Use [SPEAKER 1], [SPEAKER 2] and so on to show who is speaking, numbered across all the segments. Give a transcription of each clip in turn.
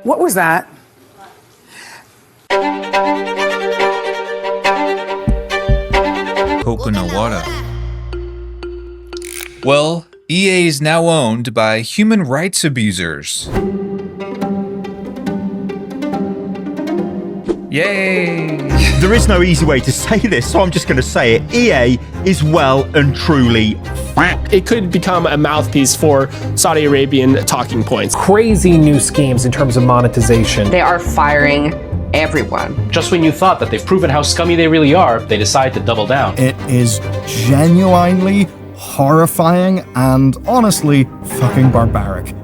[SPEAKER 1] What was that?
[SPEAKER 2] Coconut water. Well, EA is now owned by human rights abusers. Yay!
[SPEAKER 3] There is no easy way to say this, so I'm just going to say it. EA is well and truly fucked.
[SPEAKER 4] It could become a mouthpiece for Saudi Arabian talking points.
[SPEAKER 5] Crazy new schemes in terms of monetization.
[SPEAKER 6] They are firing everyone.
[SPEAKER 7] Just when you thought that they've proven how scummy they really are, they decide to double down.
[SPEAKER 8] It is genuinely horrifying and honestly fucking barbaric.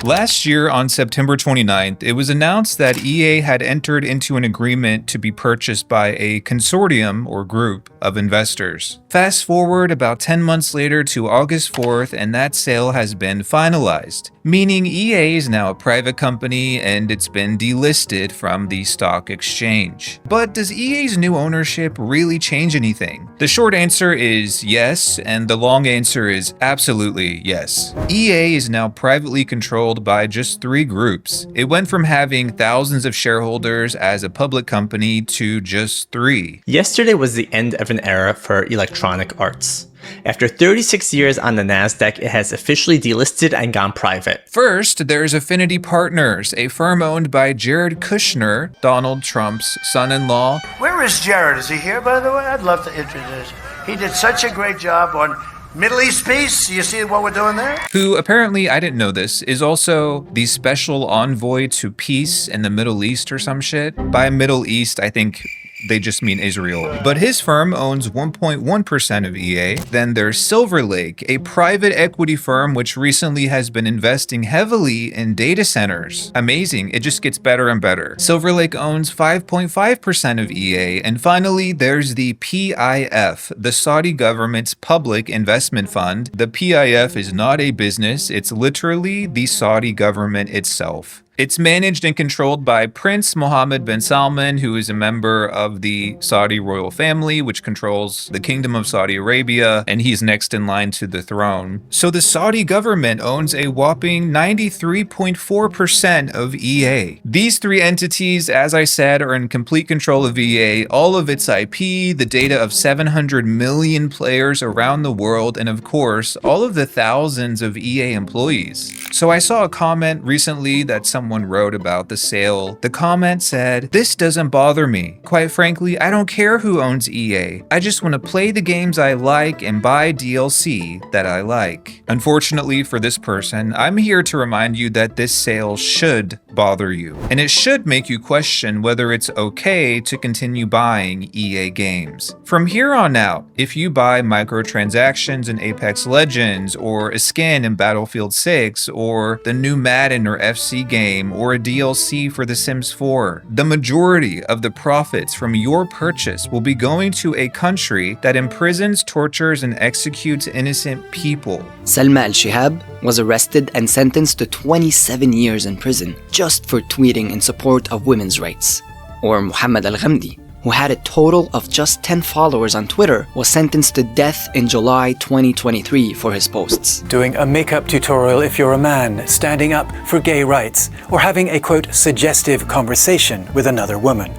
[SPEAKER 2] Last year on September 29th, it was announced that EA had entered into an agreement to be purchased by a consortium or group of investors. Fast forward about 10 months later to August 4th, and that sale has been finalized, meaning EA is now a private company and it's been delisted from the stock exchange. But does EA's new ownership really change anything? The short answer is yes, and the long answer is absolutely yes. EA is now privately controlled by just 3 groups. It went from having thousands of shareholders as a public company to just 3.
[SPEAKER 9] Yesterday was the end of an era for Electronic Arts. After 36 years on the Nasdaq, it has officially delisted and gone private.
[SPEAKER 2] First, there's Affinity Partners, a firm owned by Jared Kushner, Donald Trump's son-in-law.
[SPEAKER 10] Where is Jared? Is he here, by the way? I'd love to introduce him. He did such a great job on Middle East peace. You see what we're doing there?
[SPEAKER 2] Who apparently, I didn't know this, is also the special envoy to peace in the Middle East or some shit. By Middle East, I think they just mean Israel. But his firm owns 1.1% of EA. Then there's Silver Lake, a private equity firm which recently has been investing heavily in data centers. Amazing, it just gets better and better. Silver Lake owns 5.5% of EA. And finally, there's the PIF, the Saudi government's public investment fund. The PIF is not a business, it's literally the Saudi government itself. It's managed and controlled by Prince Mohammed bin Salman, who is a member of the Saudi royal family, which controls the Kingdom of Saudi Arabia, and he's next in line to the throne. So the Saudi government owns a whopping 93.4% of EA. These 3 entities, as I said, are in complete control of EA, all of its IP, the data of 700 million players around the world, and of course, all of the thousands of EA employees. So I saw a comment recently that someone wrote about the sale. The comment said, "This doesn't bother me. Quite frankly, I don't care who owns EA. I just want to play the games I like and buy DLC that I like." Unfortunately for this person, I'm here to remind you that this sale should bother you, and it should make you question whether it's okay to continue buying EA games. From here on out, if you buy microtransactions in Apex Legends, or a skin in Battlefield 6, or the new Madden or FC game, or a DLC for The Sims 4, the majority of the profits from your purchase will be going to a country that imprisons, tortures, and executes innocent people.
[SPEAKER 11] Salma al-Shihab was arrested and sentenced to 27 years in prison just for tweeting in support of women's rights. Or Muhammad al-Ghamdi, who had a total of just 10 followers on Twitter, was sentenced to death in July 2023 for his posts.
[SPEAKER 12] Doing a makeup tutorial if you're a man, standing up for gay rights, or having a quote suggestive conversation with another woman.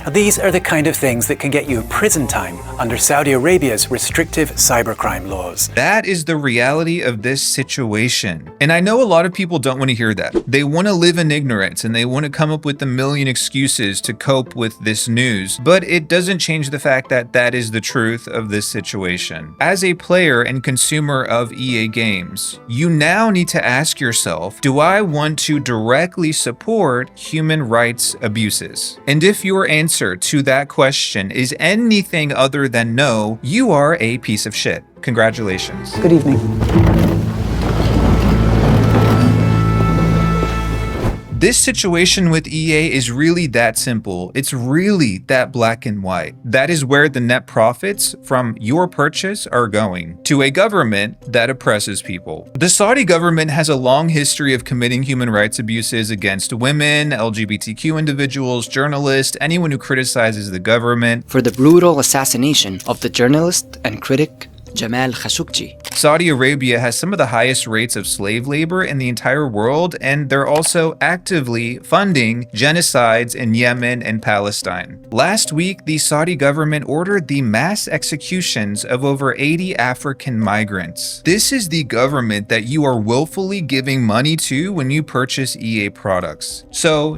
[SPEAKER 12] Now, these are the kind of things that can get you prison time under Saudi Arabia's restrictive cybercrime laws.
[SPEAKER 2] That is the reality of this situation. And I know a lot of people don't want to hear that. They want to live in ignorance and they want to come up with a million excuses to cope with this news. But it doesn't change the fact that that is the truth of this situation. As a player and consumer of EA games, you now need to ask yourself, do I want to directly support human rights abuses? And if your answer to that question is anything other than no, you are a piece of shit. Congratulations.
[SPEAKER 1] Good evening.
[SPEAKER 2] This situation with EA is really that simple. It's really that black and white. That is where the net profits from your purchase are going, to a government that oppresses people. The Saudi government has a long history of committing human rights abuses against women, LGBTQ individuals, journalists, anyone who criticizes the government.
[SPEAKER 11] For the brutal assassination of the journalist and critic Jamal Khashoggi.
[SPEAKER 2] Saudi Arabia has some of the highest rates of slave labor in the entire world, and they're also actively funding genocides in Yemen and Palestine. Last week, the Saudi government ordered the mass executions of over 80 African migrants. This is the government that you are willfully giving money to when you purchase EA products. So,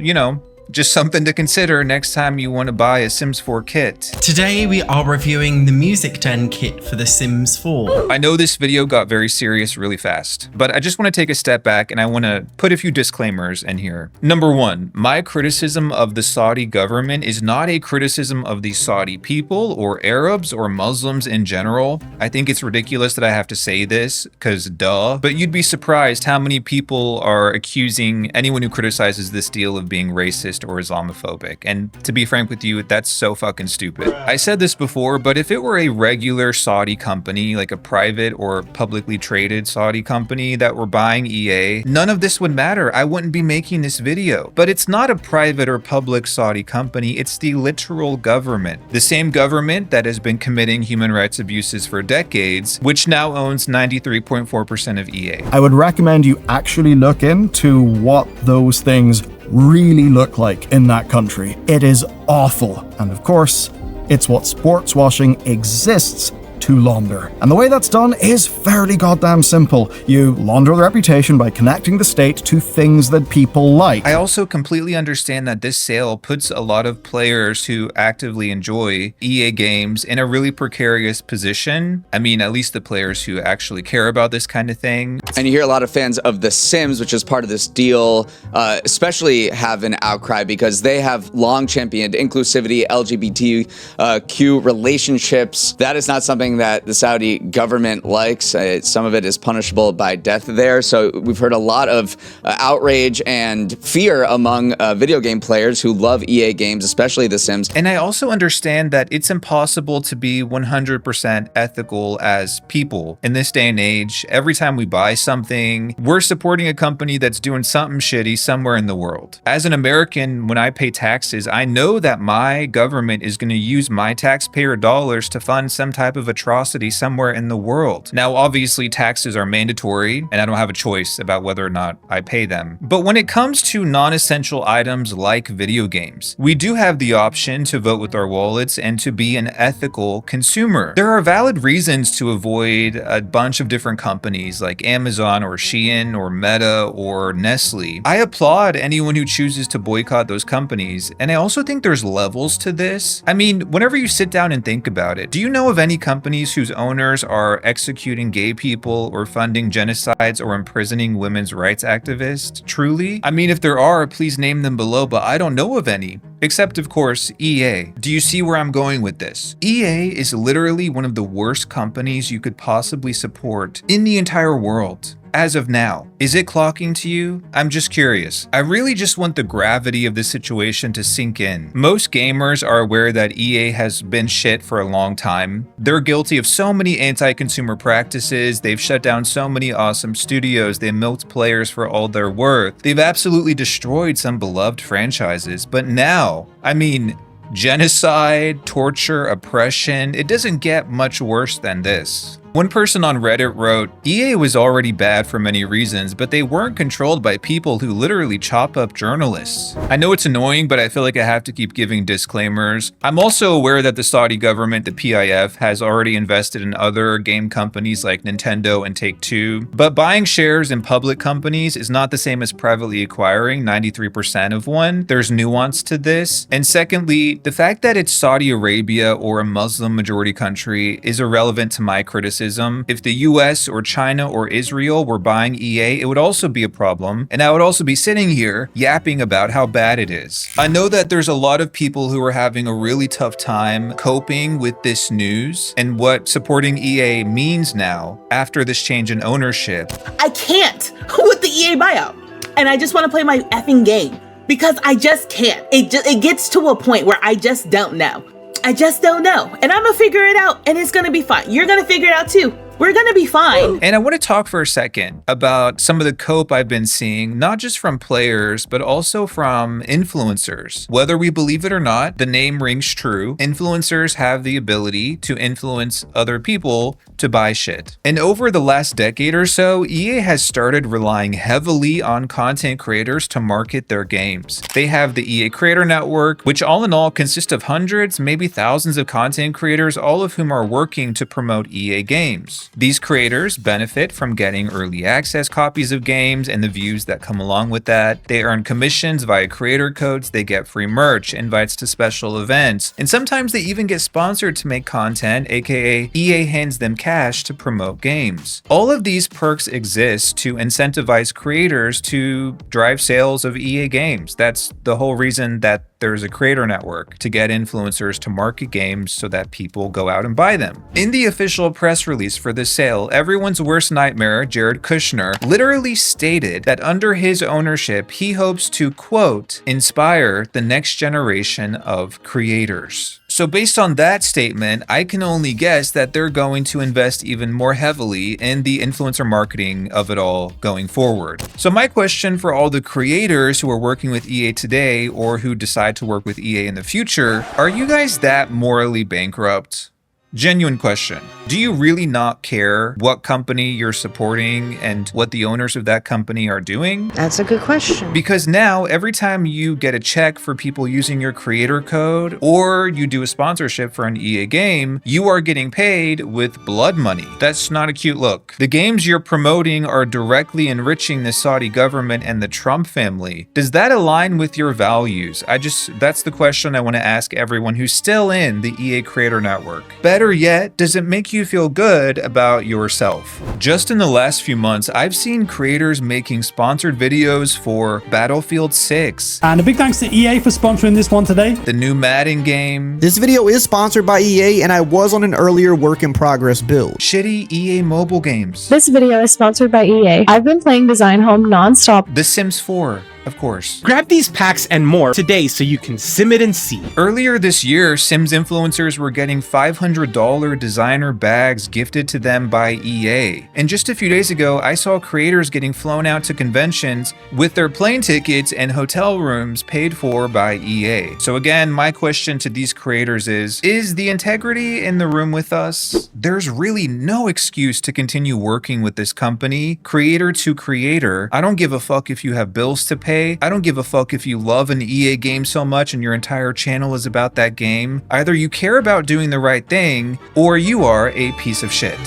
[SPEAKER 2] just something to consider next time you want to buy a Sims 4 kit.
[SPEAKER 1] Today we are reviewing the Music Den kit for The Sims 4.
[SPEAKER 2] I know this video got very serious really fast, but I just want to take a step back and I want to put a few disclaimers in here. Number one, my criticism of the Saudi government is not a criticism of the Saudi people or Arabs or Muslims in general. I think it's ridiculous that I have to say this, because duh, but you'd be surprised how many people are accusing anyone who criticizes this deal of being racist or Islamophobic. And to be frank with you, that's so fucking stupid. I said this before, but if it were a regular Saudi company, like a private or publicly traded Saudi company that were buying EA, none of this would matter. I wouldn't be making this video. But it's not a private or public Saudi company, it's the literal government. The same government that has been committing human rights abuses for decades, which now owns 93.4% of EA.
[SPEAKER 8] I would recommend you actually look into what those things really look like in that country. It is awful. And of course, it's what sports washing exists to launder. And the way that's done is fairly goddamn simple. You launder the reputation by connecting the state to things that people like.
[SPEAKER 2] I also completely understand that this sale puts a lot of players who actively enjoy EA games in a really precarious position. I mean, at least the players who actually care about this kind of thing.
[SPEAKER 13] And you hear a lot of fans of The Sims, which is part of this deal, especially have an outcry because they have long championed inclusivity, LGBTQ relationships. That is not something that the Saudi government likes. Some of it is punishable by death there. So we've heard a lot of outrage and fear among video game players who love EA games, especially The Sims.
[SPEAKER 2] And I also understand that it's impossible to be 100% ethical as people. In this day and age, every time we buy something, we're supporting a company that's doing something shitty somewhere in the world. As an American, when I pay taxes, I know that my government is going to use my taxpayer dollars to fund some type of atrocity somewhere in the world. Now, obviously, taxes are mandatory, and I don't have a choice about whether or not I pay them. But when it comes to non-essential items like video games, we do have the option to vote with our wallets and to be an ethical consumer. There are valid reasons to avoid a bunch of different companies like Amazon or Shein or Meta or Nestle. I applaud anyone who chooses to boycott those companies, and I also think there's levels to this. I mean, whenever you sit down and think about it, do you know of any companies whose owners are executing gay people or funding genocides or imprisoning women's rights activists? Truly? I mean, if there are, please name them below, but I don't know of any. Except, of course, EA. Do you see where I'm going with this? EA is literally one of the worst companies you could possibly support in the entire world. As of now, is it clocking to you? I'm just curious. I really just want the gravity of this situation to sink in. Most gamers are aware that EA has been shit for a long time. They're guilty of so many anti-consumer practices. They've shut down so many awesome studios. They milked players for all their worth. They've absolutely destroyed some beloved franchises. But now, I mean, genocide, torture, oppression, it doesn't get much worse than this. One person on Reddit wrote, EA was already bad for many reasons, but they weren't controlled by people who literally chop up journalists. I know it's annoying, but I feel like I have to keep giving disclaimers. I'm also aware that the Saudi government, the PIF, has already invested in other game companies like Nintendo and Take-Two, but buying shares in public companies is not the same as privately acquiring 93% of one. There's nuance to this. And secondly, the fact that it's Saudi Arabia or a Muslim majority country is irrelevant to my criticism. If the US or China or Israel were buying EA, it would also be a problem, and I would also be sitting here yapping about how bad it is. I know that there's a lot of people who are having a really tough time coping with this news and what supporting EA means now after this change in ownership.
[SPEAKER 14] I can't with the EA buyout, and I just want to play my effing game because I just can't. It gets to a point where I just don't know. I just don't know. And I'm gonna figure it out and it's gonna be fine. You're gonna figure it out too. We're gonna be fine.
[SPEAKER 2] And I want to talk for a second about some of the cope I've been seeing, not just from players, but also from influencers. Whether we believe it or not, the name rings true. Influencers have the ability to influence other people to buy shit. And over the last decade or so, EA has started relying heavily on content creators to market their games. They have the EA Creator Network, which all in all consists of hundreds, maybe thousands of content creators, all of whom are working to promote EA games. These creators benefit from getting early access copies of games and the views that come along with that. They earn commissions via creator codes, they get free merch, invites to special events, and sometimes they even get sponsored to make content, aka EA hands them cash to promote games. All of these perks exist to incentivize creators to drive sales of EA games. That's the whole reason that there's a creator network, to get influencers to market games so that people go out and buy them. In the official press release for the sale, everyone's worst nightmare, Jared Kushner, literally stated that under his ownership, he hopes to, quote, inspire the next generation of creators. So based on that statement, I can only guess that they're going to invest even more heavily in the influencer marketing of it all going forward. So my question for all the creators who are working with EA today or who decide to work with EA in the future, are you guys that morally bankrupt? Genuine question. Do you really not care what company you're supporting and what the owners of that company are doing?
[SPEAKER 15] That's a good question.
[SPEAKER 2] Because now every time you get a check for people using your creator code or you do a sponsorship for an EA game, you are getting paid with blood money. That's not a cute look. The games you're promoting are directly enriching the Saudi government and the Trump family. Does that align with your values? That's the question I want to ask everyone who's still in the EA Creator Network. Better yet, does it make you feel good about yourself? Just in the last few months, I've seen creators making sponsored videos for Battlefield 6.
[SPEAKER 16] And a big thanks to EA for sponsoring this one today.
[SPEAKER 2] The new Madden game.
[SPEAKER 17] This video is sponsored by EA, and I was on an earlier work in progress build.
[SPEAKER 2] Shitty EA mobile games.
[SPEAKER 18] This video is sponsored by EA. I've been playing Design Home non-stop.
[SPEAKER 2] The Sims 4. Of course.
[SPEAKER 19] Grab these packs and more today so you can sim it and see.
[SPEAKER 2] Earlier this year, Sims influencers were getting $500 designer bags gifted to them by EA. And just a few days ago, I saw creators getting flown out to conventions with their plane tickets and hotel rooms paid for by EA. So again, my question to these creators is the integrity in the room with us? There's really no excuse to continue working with this company, creator to creator. I don't give a fuck if you have bills to pay. I don't give a fuck if you love an EA game so much and your entire channel is about that game. Either you care about doing the right thing or you are a piece of shit.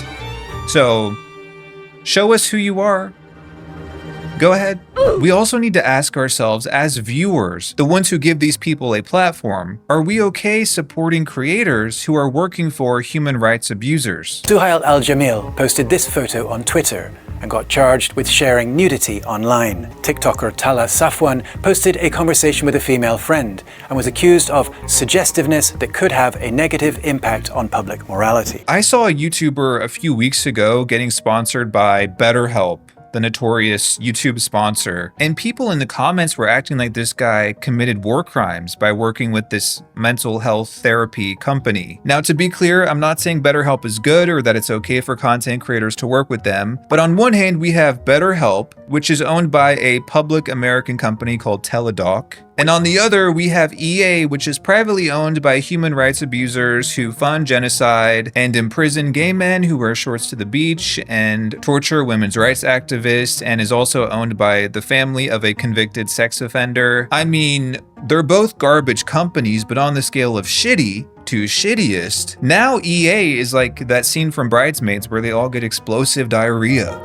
[SPEAKER 2] So, show us who you are. Go ahead. We also need to ask ourselves as viewers, the ones who give these people a platform, are we okay supporting creators who are working for human rights abusers?
[SPEAKER 12] Suhail Al-Jamil posted this photo on Twitter and got charged with sharing nudity online. TikToker Tala Safwan posted a conversation with a female friend and was accused of suggestiveness that could have a negative impact on public morality.
[SPEAKER 2] I saw a YouTuber a few weeks ago getting sponsored by BetterHelp, the notorious YouTube sponsor, and people in the comments were acting like this guy committed war crimes by working with this mental health therapy company. Now, to be clear, I'm not saying BetterHelp is good or that it's okay for content creators to work with them, but on one hand, we have BetterHelp, which is owned by a public American company called Teladoc, and on the other, we have EA, which is privately owned by human rights abusers who fund genocide and imprison gay men who wear shorts to the beach and torture women's rights activists, and is also owned by the family of a convicted sex offender. I mean, they're both garbage companies, but on the scale of shitty to shittiest, now EA is like that scene from Bridesmaids where they all get explosive diarrhea.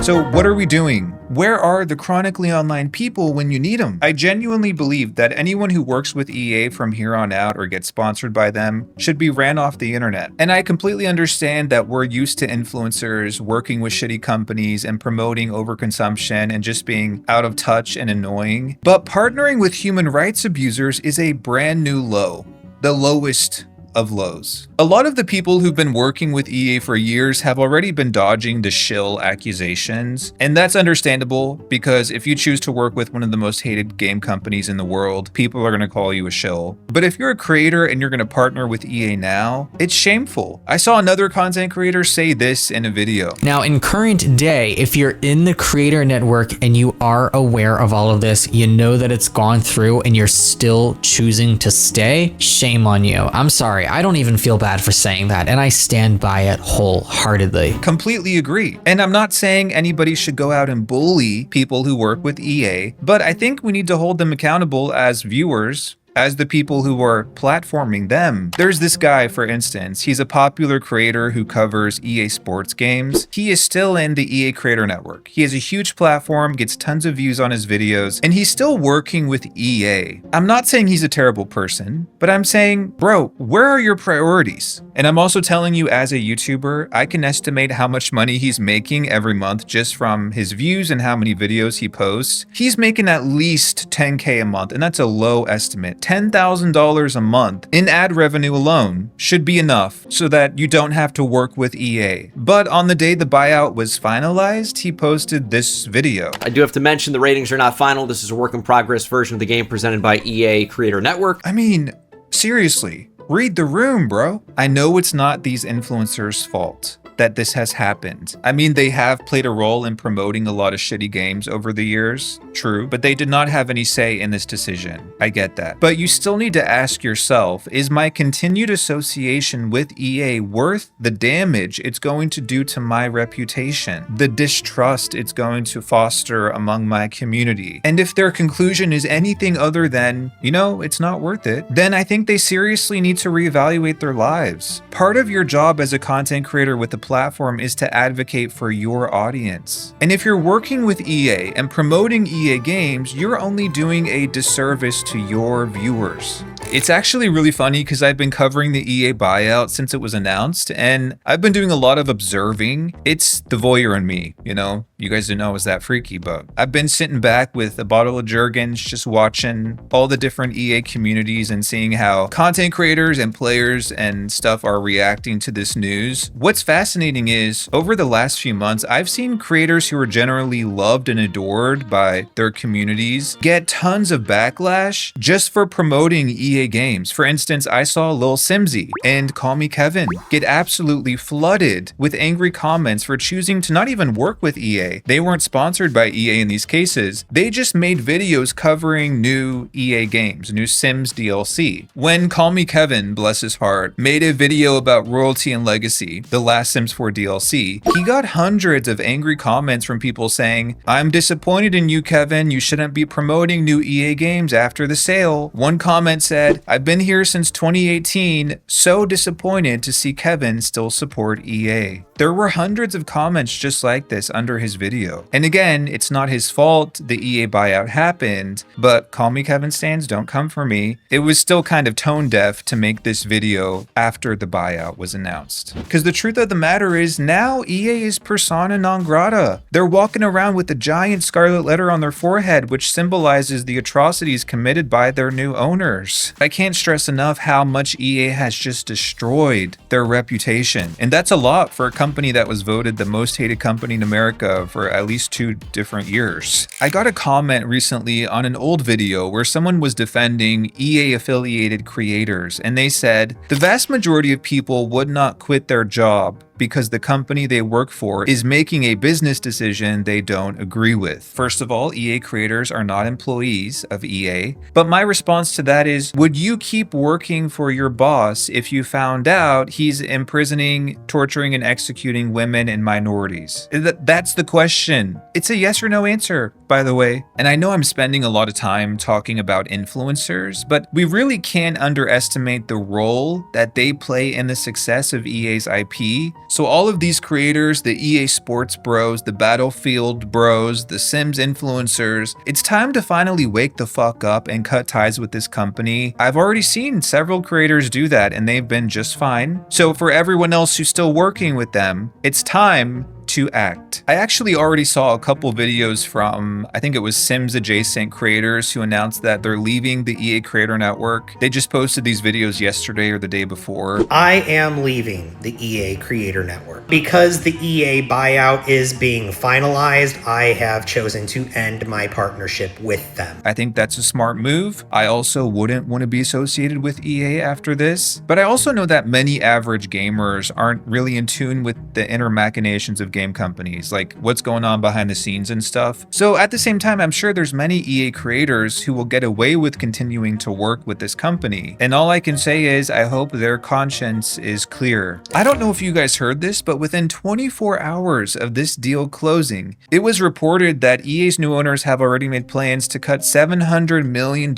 [SPEAKER 2] So what are we doing? Where are the chronically online people when you need them? I genuinely believe that anyone who works with EA from here on out or gets sponsored by them should be ran off the internet. And I completely understand that we're used to influencers working with shitty companies and promoting overconsumption and just being out of touch and annoying. But partnering with human rights abusers is a brand new low. The lowest of lows. A lot of the people who've been working with EA for years have already been dodging the shill accusations, and that's understandable because if you choose to work with one of the most hated game companies in the world, people are going to call you a shill. But if you're a creator and you're going to partner with EA now, it's shameful. I saw another content creator say this in a video.
[SPEAKER 15] Now, in current day, if you're in the creator network and you are aware of all of this, you know that it's gone through and you're still choosing to stay, shame on you. I'm sorry, I don't even feel bad for saying that, and I stand by it wholeheartedly.
[SPEAKER 2] Completely agree. And I'm not saying anybody should go out and bully people who work with EA, but I think we need to hold them accountable as viewers, as the people who are platforming them. There's this guy, for instance, he's a popular creator who covers EA sports games. He is still in the EA Creator Network. He has a huge platform, gets tons of views on his videos, and he's still working with EA. I'm not saying he's a terrible person, but I'm saying, bro, where are your priorities? And I'm also telling you, as a YouTuber, I can estimate how much money he's making every month just from his views and how many videos he posts. He's making at least 10K a month, and that's a low estimate. $10,000 a month in ad revenue alone should be enough so that you don't have to work with EA. But on the day the buyout was finalized, he posted this video.
[SPEAKER 20] I do have to mention the ratings are not final. This is a work in progress version of the game presented by EA Creator Network.
[SPEAKER 2] I mean, seriously, read the room, bro. I know it's not these influencers' fault that this has happened. I mean, they have played a role in promoting a lot of shitty games over the years, true, but they did not have any say in this decision. I get that. But you still need to ask yourself, is my continued association with EA worth the damage it's going to do to my reputation, the distrust it's going to foster among my community? And if their conclusion is anything other than, you know, it's not worth it, then I think they seriously need to reevaluate their lives. Part of your job as a content creator with a platform is to advocate for your audience. And if you're working with EA and promoting EA games, you're only doing a disservice to your viewers. It's actually really funny because I've been covering the EA buyout since it was announced, and I've been doing a lot of observing. It's the voyeur in me, you know? You guys didn't know I was that freaky, but I've been sitting back with a bottle of Jergens, just watching all the different EA communities and seeing how content creators and players and stuff are reacting to this news. What's fascinating is, over the last few months, I've seen creators who are generally loved and adored by their communities get tons of backlash just for promoting EA games. For instance, I saw Lil Simsy and Call Me Kevin get absolutely flooded with angry comments for choosing to not even work with EA. They weren't sponsored by EA in these cases. They just made videos covering new EA games, new Sims DLC. When Call Me Kevin, bless his heart, made a video about Royalty and Legacy, the last Sims 4 DLC, he got hundreds of angry comments from people saying, "I'm disappointed in you, Kevin. You shouldn't be promoting new EA games after the sale." One comment said, "I've been here since 2018, so disappointed to see Kevin still support EA." There were hundreds of comments just like this under his video. And again, it's not his fault the EA buyout happened, but Call Me Kevin stans, don't come for me. It was still kind of tone deaf to make this video after the buyout was announced. Because the truth of the matter is, now EA is persona non grata. They're walking around with a giant scarlet letter on their forehead, which symbolizes the atrocities committed by their new owners. I can't stress enough how much EA has just destroyed their reputation. And that's a lot for a company that was voted the most hated company in America for at least 2 different years. I got a comment recently on an old video where someone was defending EA affiliated creators, and they said, "The vast majority of people would not quit their job because the company they work for is making a business decision they don't agree with." First of all, EA creators are not employees of EA, but my response to that is, would you keep working for your boss if you found out he's imprisoning, torturing, and executing women and minorities? That's the question. It's a yes or no answer, by the way. And I know I'm spending a lot of time talking about influencers, but we really can't underestimate the role that they play in the success of EA's IP. So all of these creators, the EA Sports bros, the Battlefield bros, the Sims influencers, it's time to finally wake the fuck up and cut ties with this company. I've already seen several creators do that and they've been just fine. So for everyone else who's still working with them, it's time to act. I actually already saw a couple videos from, I think it was Sims adjacent creators who announced that they're leaving the EA Creator Network. They just posted these videos yesterday or the day before.
[SPEAKER 21] I am leaving the EA Creator Network. Because the EA buyout is being finalized, I have chosen to end my partnership with them.
[SPEAKER 2] I think that's a smart move. I also wouldn't want to be associated with EA after this, but I also know that many average gamers aren't really in tune with the inner machinations of game companies, like what's going on behind the scenes and stuff. So at the same time, I'm sure there's many EA creators who will get away with continuing to work with this company. And all I can say is I hope their conscience is clear. I don't know if you guys heard this, but within 24 hours of this deal closing, it was reported that EA's new owners have already made plans to cut $700 million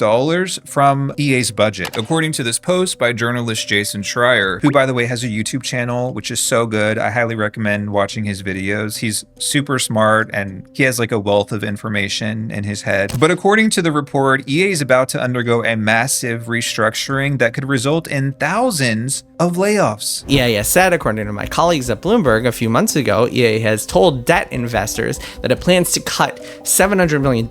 [SPEAKER 2] from EA's budget. According to this post by journalist Jason Schreier, who by the way has a YouTube channel, which is so good. I highly recommend watching his videos. He's super smart and he has like a wealth of information in his head. But according to the report, EA is about to undergo a massive restructuring that could result in thousands of layoffs.
[SPEAKER 22] EA has said, according to my colleagues at Bloomberg a few months ago, EA has told debt investors that it plans to cut $700 million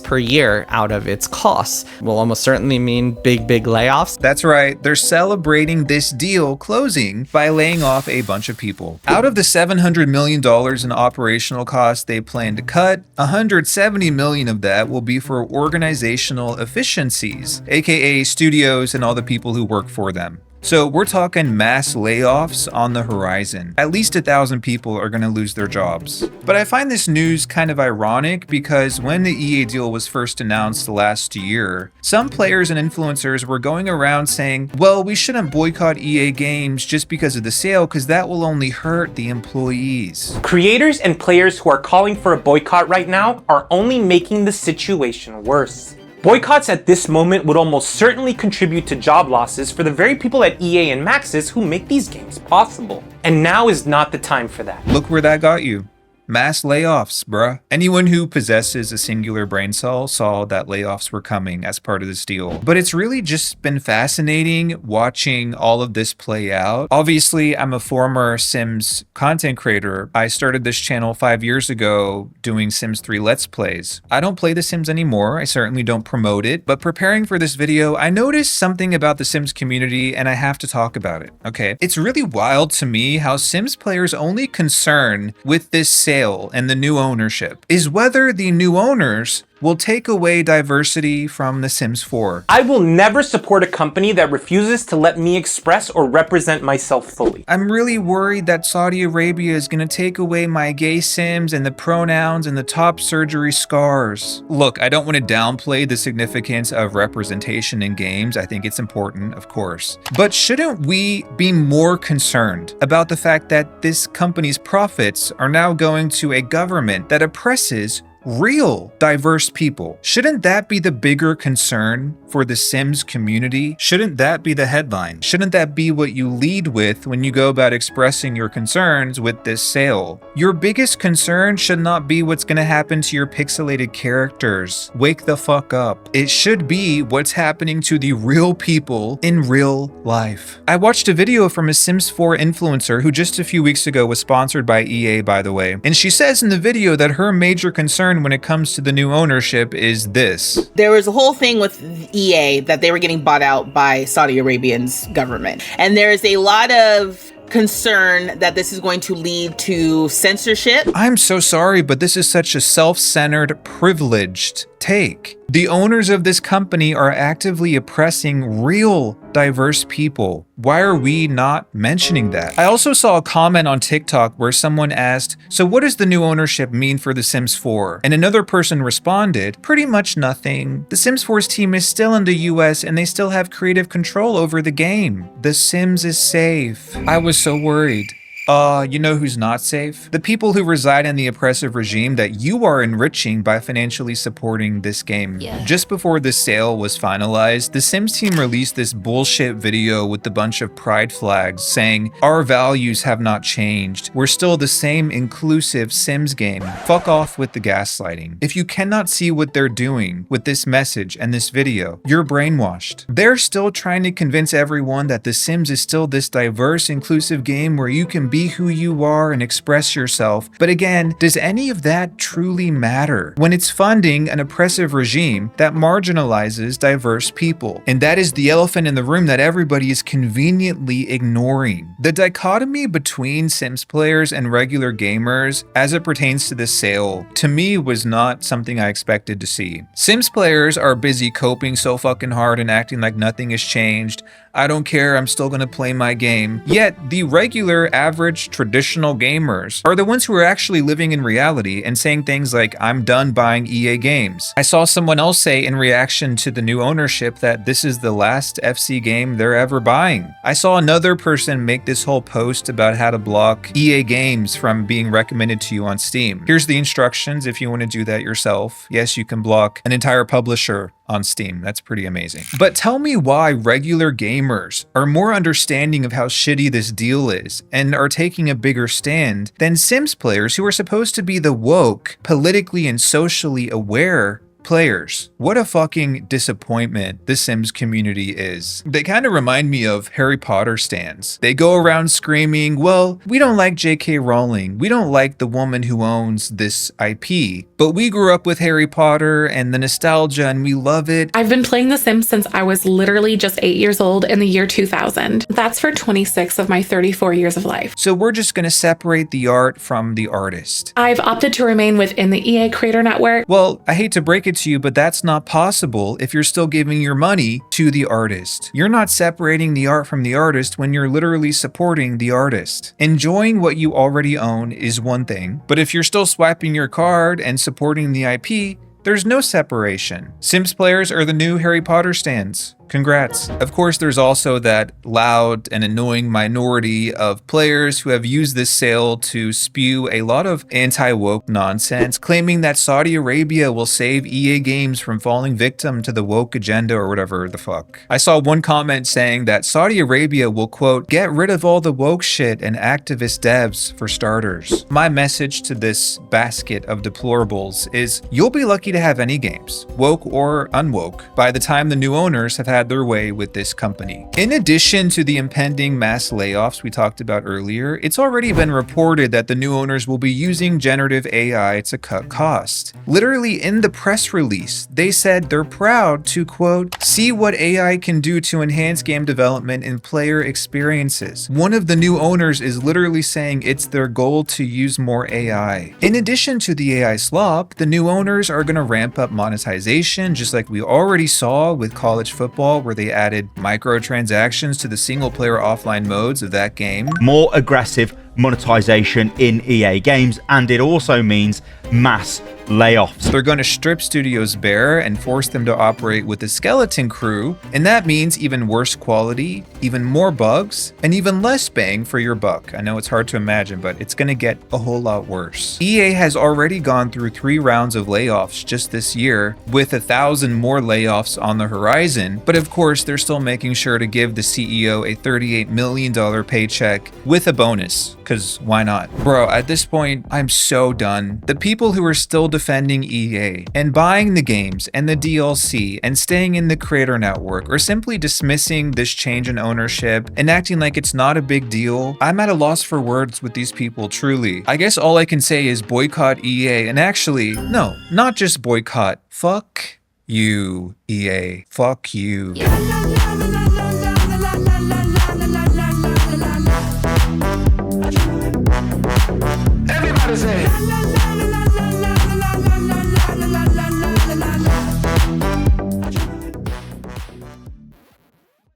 [SPEAKER 22] per year out of its costs. Will almost certainly mean big layoffs.
[SPEAKER 2] That's right. They're celebrating this deal closing by laying off a bunch of people. Out of the $700 million in operational costs they plan to cut, $170 million of that will be for organizational efficiencies, aka studios and all the people who work for them. So we're talking mass layoffs on the horizon. At least 1,000 people are going to lose their jobs. But I find this news kind of ironic because when the EA deal was first announced last year, some players and influencers were going around saying, well, we shouldn't boycott EA games just because of the sale because that will only hurt the employees.
[SPEAKER 19] Creators and players who are calling for a boycott right now are only making the situation worse. Boycotts at this moment would almost certainly contribute to job losses for the very people at EA and Maxis who make these games possible. And now is not the time for that.
[SPEAKER 2] Look where that got you. Mass layoffs, bruh. Anyone who possesses a singular brain cell saw that layoffs were coming as part of this deal. But it's really just been fascinating watching all of this play out. Obviously, I'm a former Sims content creator. I started this channel 5 years ago doing Sims 3 Let's Plays. I don't play The Sims anymore. I certainly don't promote it. But preparing for this video, I noticed something about the Sims community and I have to talk about it, okay? It's really wild to me how Sims players' only concern with this sale and the new ownership is whether the new owners will take away diversity from The Sims 4.
[SPEAKER 19] I will never support a company that refuses to let me express or represent myself fully.
[SPEAKER 2] I'm really worried that Saudi Arabia is going to take away my gay Sims and the pronouns and the top surgery scars. Look, I don't want to downplay the significance of representation in games. I think it's important, of course. But shouldn't we be more concerned about the fact that this company's profits are now going to a government that oppresses real diverse people? Shouldn't that be the bigger concern for the Sims community? Shouldn't that be the headline? Shouldn't that be what you lead with when you go about expressing your concerns with this sale? Your biggest concern should not be what's going to happen to your pixelated characters. Wake the fuck up. It should be what's happening to the real people in real life. I watched a video from a Sims 4 influencer who just a few weeks ago was sponsored by EA, by the way, and she says in the video that her major concern when it comes to the new ownership is this.
[SPEAKER 14] There was a whole thing with EA that they were getting bought out by Saudi Arabian's government. And there's a lot of concern that this is going to lead to censorship.
[SPEAKER 2] I'm so sorry, but this is such a self-centered, privileged take. The owners of this company are actively oppressing real diverse people. Why are we not mentioning that? I also saw a comment on TikTok where someone asked, so what does the new ownership mean for The Sims 4? And another person responded, pretty much nothing. The Sims 4's team is still in the US and they still have creative control over the game. The Sims is safe. I was so worried. You know who's not safe? The people who reside in the oppressive regime that you are enriching by financially supporting this game. Yeah. Just before the sale was finalized, the Sims team released this bullshit video with a bunch of pride flags saying, our values have not changed. We're still the same inclusive Sims game. Fuck off with the gaslighting. If you cannot see what they're doing with this message and this video, you're brainwashed. They're still trying to convince everyone that The Sims is still this diverse, inclusive game where you can be be who you are and express yourself. But again, does any of that truly matter when it's funding an oppressive regime that marginalizes diverse people? And that is the elephant in the room that everybody is conveniently ignoring. The dichotomy between Sims players and regular gamers as it pertains to this sale, to me, was not something I expected to see. Sims players are busy coping so fucking hard and acting like nothing has changed. I don't care, I'm still gonna play my game. Yet, the regular, average, traditional gamers are the ones who are actually living in reality and saying things like, I'm done buying EA games. I saw someone else say in reaction to the new ownership that this is the last FC game they're ever buying. I saw another person make this whole post about how to block EA games from being recommended to you on Steam. Here's the instructions if you want to do that yourself. Yes, you can block an entire publisher on Steam. That's pretty amazing. But tell me why regular gamers are more understanding of how shitty this deal is and are taking a bigger stand than Sims players who are supposed to be the woke, politically and socially aware players. What a fucking disappointment the Sims community is. They kind of remind me of Harry Potter stans. They go around screaming, well, we don't like J.K. Rowling. We don't like the woman who owns this IP. But we grew up with Harry Potter and the nostalgia and we love it.
[SPEAKER 3] I've been playing The Sims since I was literally just 8 years old in the year 2000. That's for 26 of my 34 years of life.
[SPEAKER 2] So we're just gonna separate the art from the artist.
[SPEAKER 3] I've opted to remain within the EA Creator Network.
[SPEAKER 2] Well, I hate to break it to you, but that's not possible if you're still giving your money to the artist. You're not separating the art from the artist when you're literally supporting the artist. Enjoying what you already own is one thing, but if you're still swiping your card and supporting the IP, there's no separation. Sims players are the new Harry Potter stans. Congrats. Of course, there's also that loud and annoying minority of players who have used this sale to spew a lot of anti-woke nonsense, claiming that Saudi Arabia will save EA games from falling victim to the woke agenda or whatever the fuck. I saw one comment saying that Saudi Arabia will, quote, get rid of all the woke shit and activist devs for starters. My message to this basket of deplorables is you'll be lucky to have any games, woke or unwoke, by the time the new owners have had their way with this company. In addition to the impending mass layoffs we talked about earlier, it's already been reported that the new owners will be using generative AI to cut costs. Literally in the press release, they said they're proud to, quote, see what AI can do to enhance game development and player experiences. One of the new owners is literally saying it's their goal to use more AI. In addition to the AI slop, the new owners are going to ramp up monetization, just like we already saw with college football, where they added microtransactions to the single-player offline modes of that game.
[SPEAKER 4] More aggressive monetization in EA games, and it also means mass layoffs.
[SPEAKER 2] They're going to strip studios bare and force them to operate with a skeleton crew, and that means even worse quality, even more bugs, and even less bang for your buck. I know it's hard to imagine, but it's going to get a whole lot worse. EA has already gone through 3 rounds of layoffs just this year, with 1,000 more layoffs on the horizon, but of course they're still making sure to give the CEO a $38 million paycheck with a bonus, because why not? Bro, at this point, I'm so done. The people who are still defending EA and buying the games and the DLC and staying in the creator network, or simply dismissing this change in ownership and acting like it's not a big deal, I'm at a loss for words with these people, truly. I guess all I can say is boycott EA, and actually, no, not just boycott. Fuck you, EA. Fuck you.